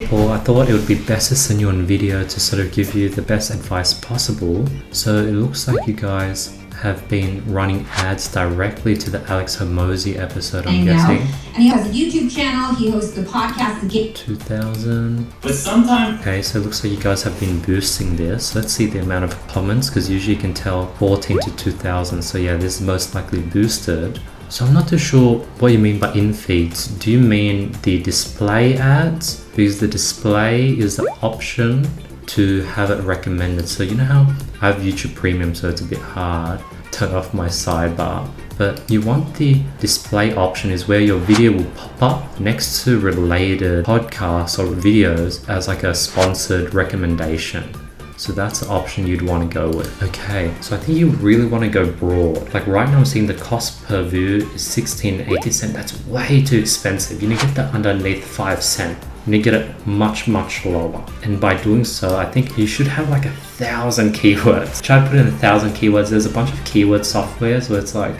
Or I thought it would be best to send you on video to sort of give you the best advice possible. So it looks like you guys have been running ads directly to the Alex Hormozi episode, I'm guessing. And he has a YouTube channel, he hosts the podcast, The Game. 2,000. But sometimes... Okay, so it looks like you guys have been boosting this. Let's see the amount of comments, because usually you can tell 14 to 2,000. So yeah, this is most likely boosted. So I'm not too sure what you mean by in-feeds. Do you mean the display ads? Because the display is the option to have it recommended. So you know how I have YouTube Premium, so it's a bit hard to turn off my sidebar. But you want the display option is where your video will pop up next to related podcasts or videos as like a sponsored recommendation. So that's the option you'd want to go with. Okay, so I think you really want to go broad. Like right now I'm seeing the cost per view is 16.80 cents. That's way too expensive. You need to get that underneath 5 cents. You need to get it much lower. And by doing so, I think you should have like 1,000 keywords. Try to put in 1,000 keywords. There's a bunch of keyword softwares where it's like,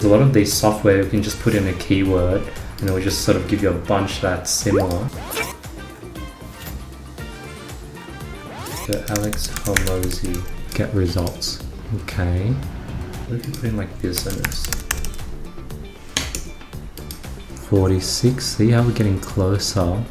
a lot of these software you can just put in a keyword and it will just sort of give you a bunch that's similar. So Alex Hormozi, get results. Okay. What if you put in like business? 46. See how we're getting closer?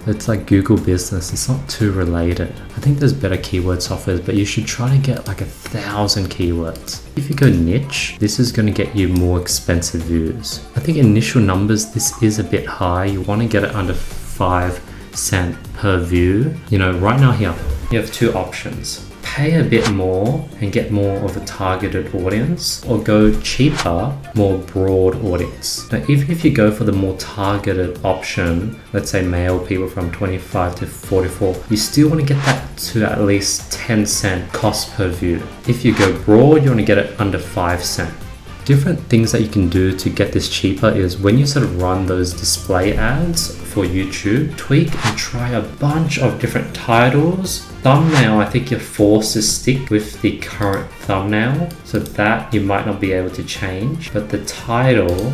It's like Google Business. It's not too related. I think there's better keyword software, but you should try to get like 1,000 keywords. If you go niche, this is going to get you more expensive views. I think initial numbers, this is a bit high. You want to get it under 5 cents per view. You know, right now here, you have two options. Pay a bit more and get more of a targeted audience, or go cheaper, more broad audience. Now, even if you go for the more targeted option, let's say male people from 25 to 44, you still want to get that to at least 10 cent cost per view. If you go broad, you want to get it under 5 cents. Different things that you can do to get this cheaper is when you sort of run those display ads for YouTube, tweak and try a bunch of different titles. Thumbnail, I think you're forced to stick with the current thumbnail, so that you might not be able to change. But the title,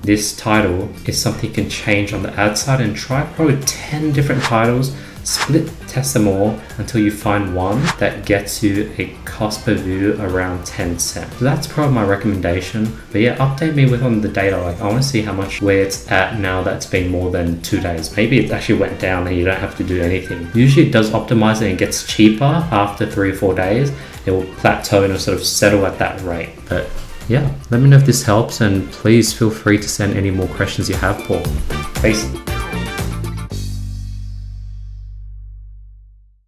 this title is something you can change on the ad side, and try probably 10 different titles, split test them all until you find one that gets you a cost per view around 10 cents. So that's probably my recommendation. But yeah, update me with on the data. Like I want to see how much, where it's at now that's been more than 2 days. Maybe it actually went down and you don't have to do anything. Usually it does optimize and it gets cheaper after 3 or 4 days. It will plateau and it'll sort of settle at that rate. But yeah, let me know if this helps, and please feel free to send any more questions you have, Paul. Peace.